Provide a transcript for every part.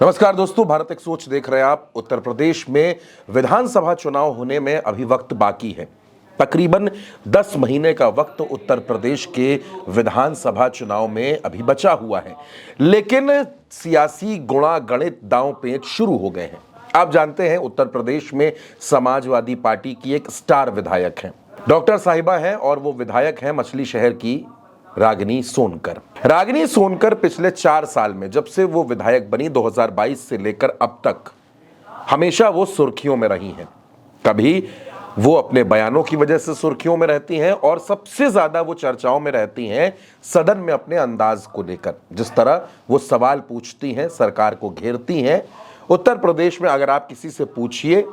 नमस्कार दोस्तों, भारत एक सोच देख रहे हैं आप। उत्तर प्रदेश में विधानसभा चुनाव होने में अभी वक्त बाकी है। तकरीबन 10 महीने का वक्त उत्तर प्रदेश के विधानसभा चुनाव में अभी बचा हुआ है, लेकिन सियासी गुणा गणित दांव पेच शुरू हो गए हैं। आप जानते हैं उत्तर प्रदेश में समाजवादी पार्टी की एक स्टार विधायक है, डॉक्टर साहिबा हैं, और वो विधायक हैं मछली शहर की रागिनी सोनकर। रागिनी सोनकर पिछले 4 साल में, जब से वो विधायक बनी 2022 से लेकर अब तक, हमेशा वो सुर्खियों में रही हैं। कभी वो अपने बयानों की वजह से सुर्खियों में रहती हैं और सबसे ज्यादा वो चर्चाओं में रहती हैं सदन में अपने अंदाज को लेकर। जिस तरह वो सवाल पूछती हैं, सरकार को घेरती हैं। उत्तर प्रदेश में अगर आप किसी से पूछिए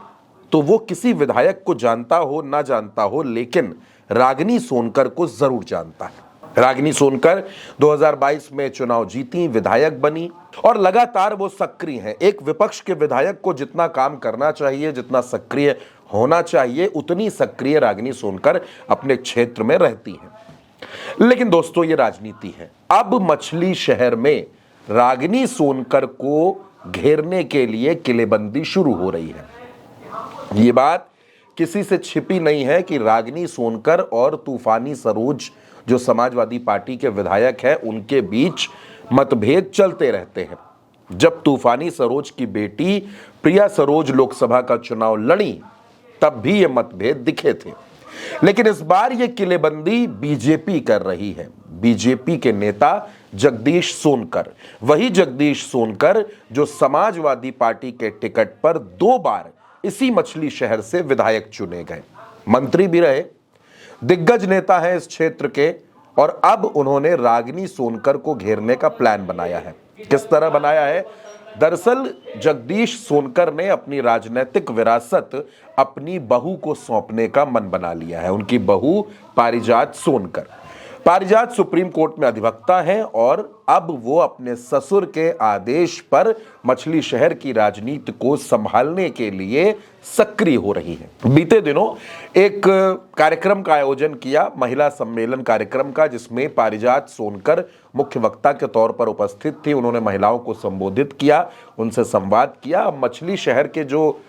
तो वो किसी विधायक को जानता हो ना जानता हो, लेकिन रागिनी सोनकर को जरूर जानता है। रागिनी सोनकर 2022 में चुनाव जीती, विधायक बनी और लगातार वो सक्रिय हैं। एक विपक्ष के विधायक को जितना काम करना चाहिए, जितना सक्रिय होना चाहिए, उतनी सक्रिय रागिनी सोनकर अपने क्षेत्र में रहती हैं। लेकिन दोस्तों, ये राजनीति है। अब मछली शहर में रागिनी सोनकर को घेरने के लिए किलेबंदी शुरू हो रही है। ये बात किसी से छिपी नहीं है कि रागिनी सोनकर और तूफानी सरोज, जो समाजवादी पार्टी के विधायक हैं, उनके बीच मतभेद चलते रहते हैं। जब तूफानी सरोज की बेटी प्रिया सरोज लोकसभा का चुनाव लड़ी, तब भी ये मतभेद दिखे थे। लेकिन इस बार ये किलेबंदी बीजेपी कर रही है। बीजेपी के नेता जगदीश सोनकर, वही जगदीश सोनकर जो समाजवादी पार्टी के टिकट पर 2 बार इसी मछली शहर से विधायक चुने गए, मंत्री भी रहे, दिग्गज नेता है इस क्षेत्र के, और अब उन्होंने रागिनी सोनकर को घेरने का प्लान बनाया है। किस तरह बनाया है? दरअसल जगदीश सोनकर ने अपनी राजनीतिक विरासत अपनी बहू को सौंपने का मन बना लिया है। उनकी बहू पारिजात सोनकर, पारिजात सुप्रीम कोर्ट में अधिवक्ता हैं और अब वो अपने ससुर के आदेश पर मछली शहर की राजनीति को संभालने के लिए सक्रिय हो रही हैं। बीते दिनों एक कार्यक्रम का आयोजन किया, महिला सम्मेलन कार्यक्रम का, जिसमें पारिजात सोनकर मुख्य वक्ता के तौर पर उपस्थित थी। उन्होंने महिलाओं को संबोधित किया, उनसे संवाद किया। मछली शहर के जो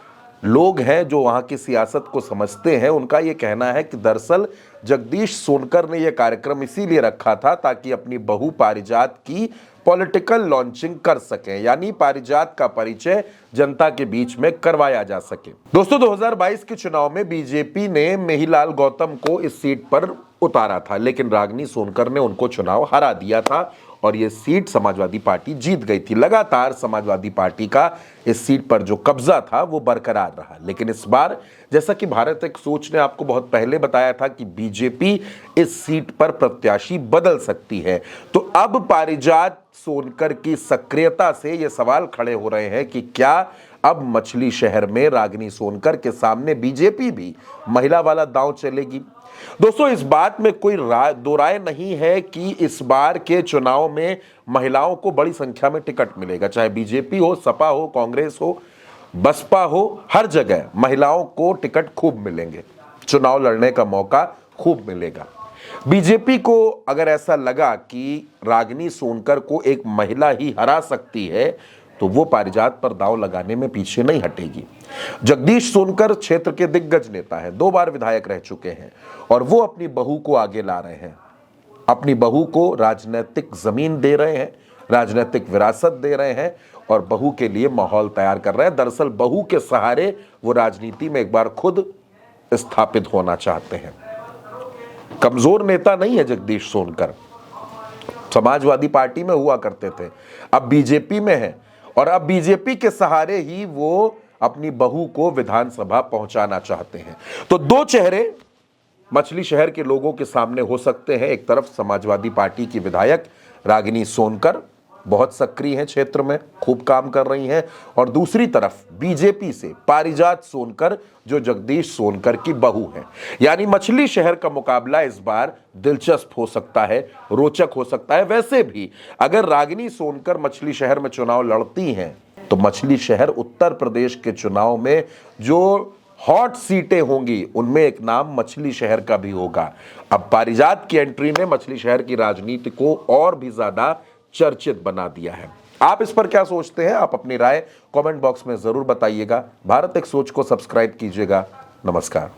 लोग हैं, जो वहाँ की सियासत को समझते हैं, उनका ये कहना है कि दरअसल जगदीश सोनकर ने यह कार्यक्रम इसीलिए रखा था ताकि अपनी बहू पारिजात की पॉलिटिकल लॉन्चिंग कर सकें, यानी पारिजात का परिचय जनता के बीच में करवाया जा सके। दोस्तों, 2022 के चुनाव में बीजेपी ने मेहिलाल गौतम को इस सीट पर उतारा था, लेकिन रागिनी सोनकर ने उनको चुनाव हरा दिया था और ये सीट समाजवादी पार्टी जीत गई थी। लगातार समाजवादी पार्टी का इस सीट पर जो कब्जा था वो बरकरार रहा। लेकिन इस बार, जैसा कि भारत एक सोच ने आपको बहुत पहले बताया था कि बीजेपी इस सीट पर प्रत्याशी बदल सकती है, तो अब पारिजात सोनकर की सक्रियता से ये सवाल खड़े हो रहे हैं कि क्या अब मछली शहर में रागिनी सोनकर के सामने बीजेपी भी महिला वाला दांव चलेगी? दोस्तों, इस बात में कोई दो राय नहीं है कि इस बार के चुनाव में महिलाओं को बड़ी संख्या में टिकट मिलेगा। चाहे बीजेपी हो, सपा हो, कांग्रेस हो, बसपा हो, हर जगह महिलाओं को टिकट खूब मिलेंगे, चुनाव लड़ने का मौका खूब मिलेगा। बीजेपी को अगर ऐसा लगा कि रागिनी सोनकर को एक महिला ही हरा सकती है, तो वो पारिजात पर दांव लगाने में पीछे नहीं हटेगी। जगदीश सोनकर क्षेत्र के दिग्गज नेता हैं, 2 बार विधायक रह चुके हैं और वो अपनी बहू को आगे ला रहे हैं। अपनी बहू को राजनीतिक जमीन दे रहे हैं, राजनीतिक विरासत दे रहे हैं और बहू के लिए माहौल तैयार कर रहे हैं। दरअसल बहू के सहारे वो राजनीति में एक बार खुद स्थापित होना चाहते हैं। कमजोर नेता नहीं है जगदीश सोनकर, समाजवादी पार्टी में हुआ करते थे, अब बीजेपी में है और अब बीजेपी के सहारे ही वो अपनी बहू को विधानसभा पहुंचाना चाहते हैं। तो 2 चेहरे मछली शहर के लोगों के सामने हो सकते हैं। एक तरफ समाजवादी पार्टी की विधायक रागिनी सोनकर बहुत सक्रिय हैं, क्षेत्र में खूब काम कर रही हैं, और दूसरी तरफ बीजेपी से पारिजात सोनकर, जो जगदीश सोनकर की बहू हैं। यानी मछली शहर का मुकाबला इस बार दिलचस्प हो सकता है, रोचक हो सकता है। वैसे भी अगर रागिनी सोनकर मछली शहर में चुनाव लड़ती हैं, तो मछली शहर उत्तर प्रदेश के चुनाव में जो हॉट सीटें होंगी, उनमें एक नाम मछली शहर का भी होगा। अब पारिजात की एंट्री ने मछली शहर की राजनीति को और भी ज्यादा चर्चित बना दिया है। आप इस पर क्या सोचते हैं? आप अपनी राय कमेंट बॉक्स में जरूर बताइएगा। भारत एक सोच को सब्सक्राइब कीजिएगा। नमस्कार।